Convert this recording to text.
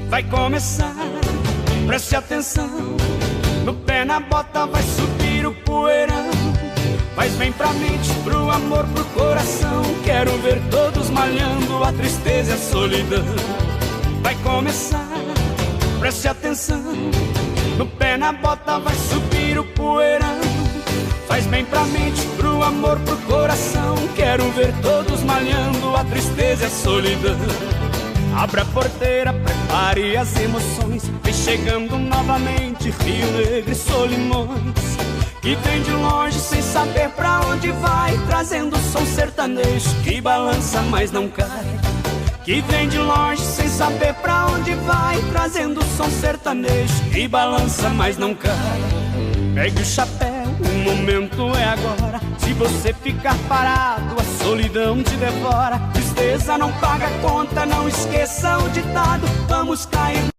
vai começar, preste atenção. No pé na bota vai subir o poeirão. Faz bem pra mente, pro amor, pro coração. Quero ver todos malhando a tristeza e a solidão. Vai começar, preste atenção. No pé na bota vai subir o poeirão. Faz bem pra mente, pro amor, pro coração. Quero ver todos malhando a tristeza e a solidão. Abra a porteira, prepare as emoções. Vem chegando novamente Rio Negro e Solimões, que vem de longe sem saber pra onde vai, trazendo o som sertanejo que balança mas não cai. Que vem de longe sem saber pra onde vai, trazendo o som sertanejo que balança mas não cai. Pegue o chapéu, o momento é agora. Se você ficar parado, a solidão te devora. Tristeza não paga conta, não esqueça o ditado. Vamos cair